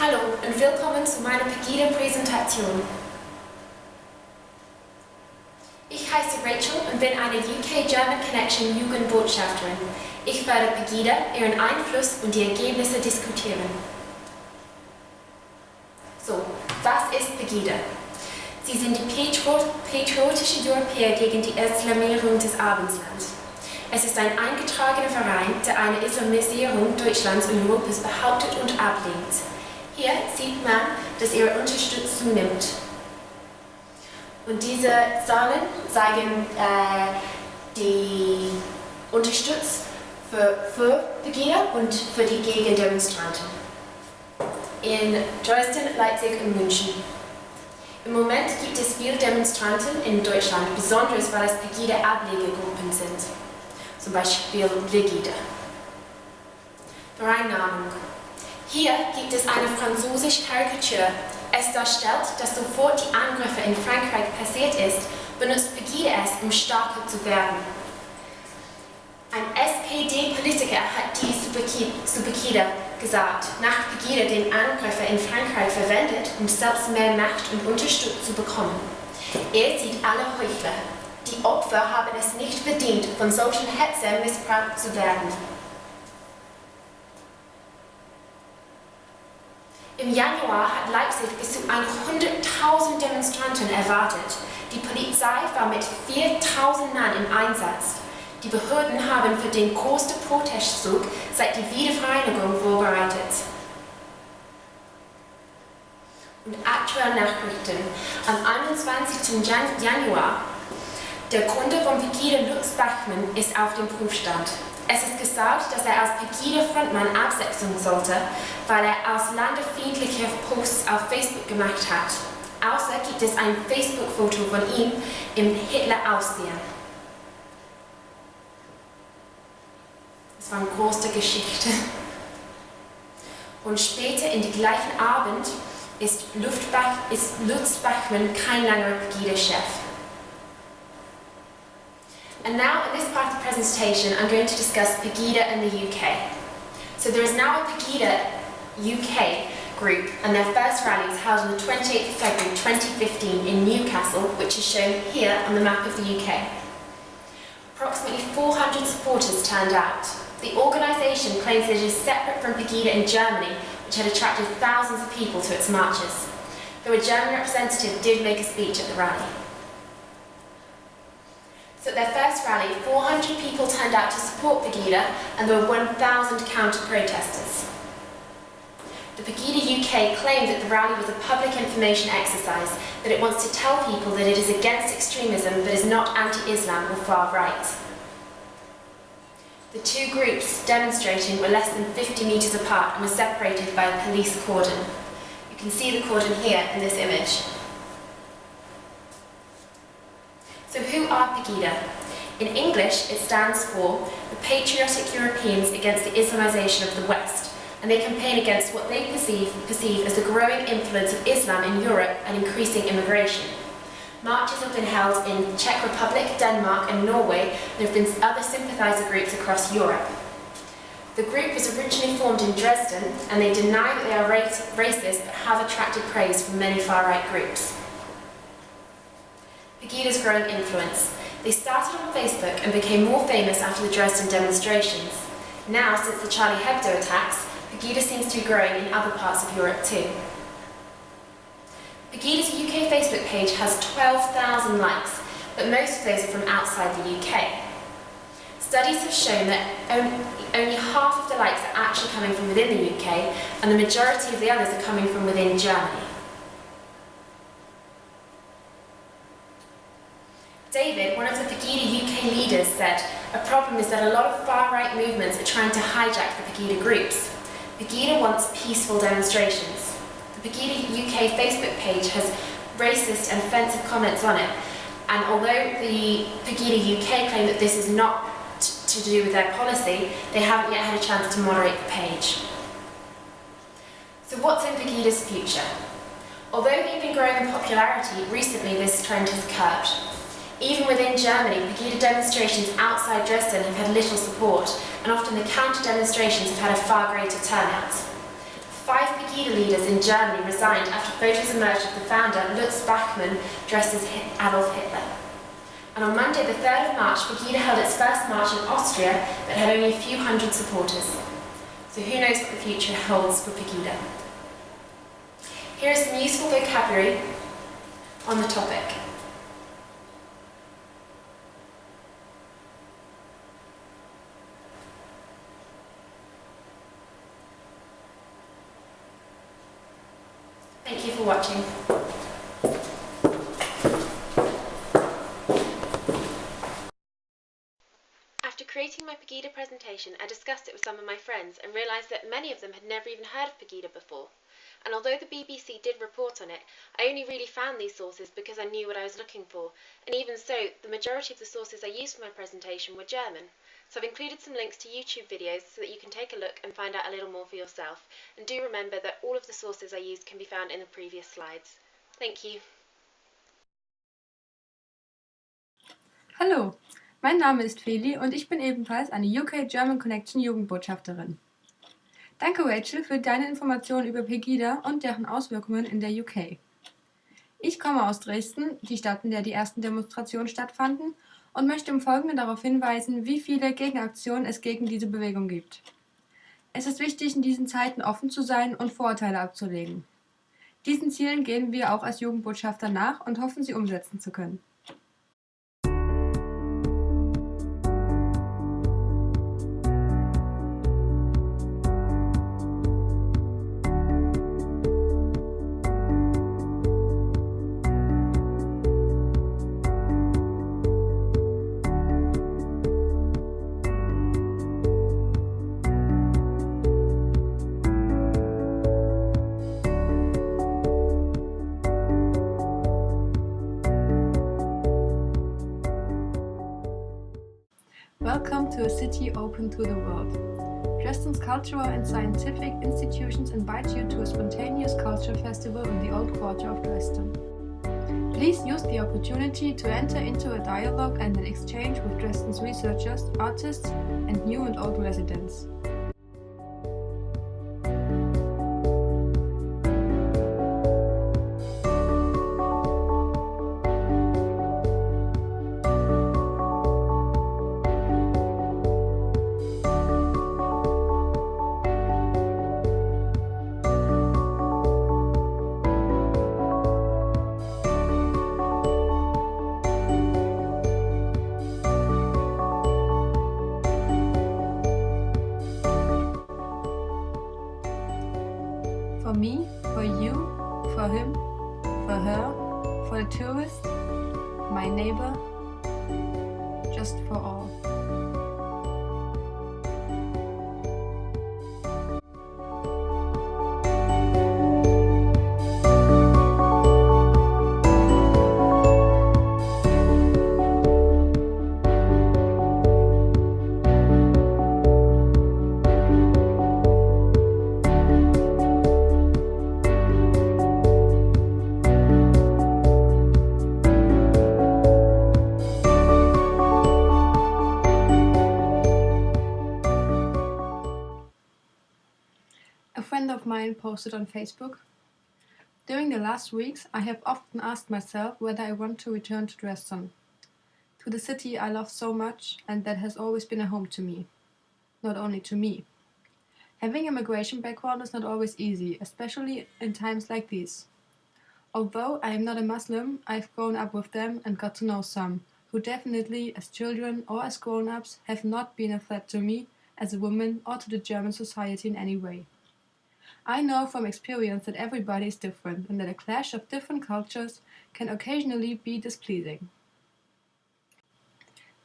Hallo und willkommen zu meiner Pegida-Präsentation. Ich heiße Rachel und bin eine UK German Connection Jugendbotschafterin. Ich werde Pegida, ihren Einfluss und die Ergebnisse diskutieren. So, was ist Pegida? Sie sind die patriotische Europäer gegen die Islamierung des Abendlands. Es ist ein eingetragener Verein, der eine Islamisierung Deutschlands und Europas behauptet und ablehnt. Hier sieht man, dass ihre Unterstützung zunimmt. Und diese Zahlen zeigen die Unterstützung für Pegida und für die Gegendemonstranten in Dresden, Leipzig und München. Im Moment gibt es viele Demonstranten in Deutschland, besonders weil es Pegida-Ablegegruppen sind, zum Beispiel Pegida. Vereinnahmung. Hier gibt es eine französische Karikatur. Es darstellt, dass sofort die Angriffe in Frankreich passiert ist, benutzt Pegida es, um stärker zu werden. Ein SPD-Politiker hat dies zu Pegida gesagt, nach Pegida den Angriffe in Frankreich verwendet, um selbst mehr Macht und Unterstützung zu bekommen. Er sieht alle Heuchler. Die Opfer haben es nicht verdient, von solchen Hetzern missbraucht zu werden. Im Januar hat Leipzig bis zu 100.000 Demonstranten erwartet. Die Polizei war mit 4.000 Mann im Einsatz. Die Behörden haben für den größten Protestzug seit der Wiedervereinigung vorbereitet. Und aktuelle Nachrichten. Am 21. Januar, der Gründer von Pegida, Lutz Bachmann, ist auf dem Prüfstand. Es ist gesagt, dass er als Pegida-Frontmann absetzen sollte, weil er ausländerfeindliche Posts auf Facebook gemacht hat. Außer gibt es ein Facebook-Foto von ihm im Hitler-Aussehen. Das war eine große Geschichte. Und später in den gleichen Abend ist Lutz Bachmann kein langer Pegida-Chef. And now, in this part of the presentation, I'm going to discuss Pegida in the UK. So there is now a Pegida UK group, and their first rally was held on the 28th of February 2015 in Newcastle, which is shown here on the map of the UK. Approximately 400 supporters turned out. The organisation claims that it is separate from Pegida in Germany, which had attracted thousands of people to its marches, though a German representative did make a speech at the rally. So at their first rally, 400 people turned out to support Pegida, and there were 1,000 counter-protesters. The Pegida UK claimed that the rally was a public information exercise, that it wants to tell people that it is against extremism but is not anti-Islam or far-right. The two groups demonstrating were less than 50 metres apart and were separated by a police cordon. You can see the cordon here in this image. So who are Pegida? In English, it stands for the Patriotic Europeans Against the Islamisation of the West, and they campaign against what they perceive as the growing influence of Islam in Europe and increasing immigration. Marches have been held in Czech Republic, Denmark and Norway. There have been other sympathiser groups across Europe. The group was originally formed in Dresden, and they deny that they are racist but have attracted praise from many far-right groups. Pegida's growing influence. They started on Facebook and became more famous after the Dresden demonstrations. Now, since the Charlie Hebdo attacks, Pegida seems to be growing in other parts of Europe too. Pegida's UK Facebook page has 12,000 likes, but most of those are from outside the UK. Studies have shown that only half of the likes are actually coming from within the UK, and the majority of the others are coming from within Germany. David, one of the Pegida UK leaders, said, "A problem is that a lot of far-right movements are trying to hijack the Pegida groups. Pegida wants peaceful demonstrations." The Pegida UK Facebook page has racist and offensive comments on it, and although the Pegida UK claim that this is not to do with their policy, they haven't yet had a chance to moderate the page. So what's in Pegida's future? Although they've been growing in popularity, recently this trend has curbed. Even within Germany, Pegida demonstrations outside Dresden have had little support, and often the counter-demonstrations have had a far greater turnout. 5 Pegida leaders in Germany resigned after photos emerged of the founder, Lutz Bachmann, dressed as Adolf Hitler. And on Monday, the 3rd of March, Pegida held its first march in Austria, but had only a few hundred supporters. So who knows what the future holds for Pegida? Here is some useful vocabulary on the topic. Thank you for watching. After creating my Pegida presentation, I discussed it with some of my friends and realised that many of them had never even heard of Pegida before. And although the BBC did report on it, I only really found these sources because I knew what I was looking for, and even so, the majority of the sources I used for my presentation were German. So I've included some links to YouTube videos so that you can take a look and find out a little more for yourself. And do remember that all of the sources I used can be found in the previous slides. Thank you. Hallo, mein Name ist Feli und ich bin ebenfalls eine UK German Connection Jugendbotschafterin. Danke Rachel für deine Informationen über Pegida und deren Auswirkungen in der UK. Ich komme aus Dresden, die Stadt, in der die ersten Demonstrationen stattfanden, und möchte im Folgenden darauf hinweisen, wie viele Gegenaktionen es gegen diese Bewegung gibt. Es ist wichtig, in diesen Zeiten offen zu sein und Vorurteile abzulegen. Diesen Zielen gehen wir auch als Jugendbotschafter nach und hoffen, sie umsetzen zu können. Welcome to a city open to the world. Dresden's cultural and scientific institutions invite you to a spontaneous culture festival in the old quarter of Dresden. Please use the opportunity to enter into a dialogue and an exchange with Dresden's researchers, artists, and new and old residents. For me, for you, for him, for her, for the tourist, my neighbor, just for all. A friend of mine posted on Facebook, "During the last weeks, I have often asked myself whether I want to return to Dresden, to the city I love so much and that has always been a home to me. Not only to me. Having a migration background is not always easy, especially in times like these. Although I am not a Muslim, I've grown up with them and got to know some, who definitely, as children or as grown-ups, have not been a threat to me as a woman or to the German society in any way. I know from experience that everybody is different and that a clash of different cultures can occasionally be displeasing.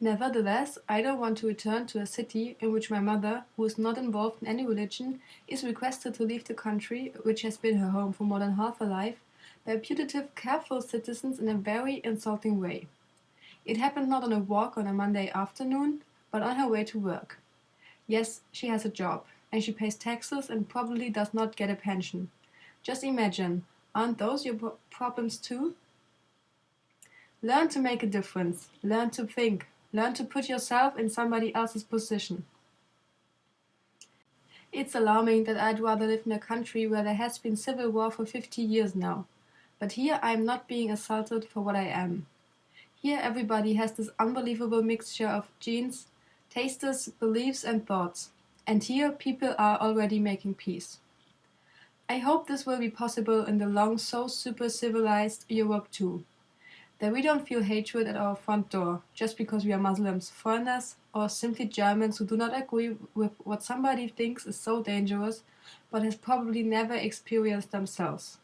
Nevertheless, I don't want to return to a city in which my mother, who is not involved in any religion, is requested to leave the country, which has been her home for more than half her life, by putative, careful citizens in a very insulting way. It happened not on a walk on a Monday afternoon, but on her way to work. Yes, she has a job, and she pays taxes and probably does not get a pension. Just imagine, aren't those your problems too? Learn to make a difference, learn to think, learn to put yourself in somebody else's position. It's alarming that I'd rather live in a country where there has been civil war for 50 years now. But here I am not being assaulted for what I am. Here everybody has this unbelievable mixture of genes, tastes, beliefs and thoughts. And here people are already making peace. I hope this will be possible in the long so super civilized Europe too. That we don't feel hatred at our front door just because we are Muslims, foreigners, or simply Germans who do not agree with what somebody thinks is so dangerous but has probably never experienced themselves.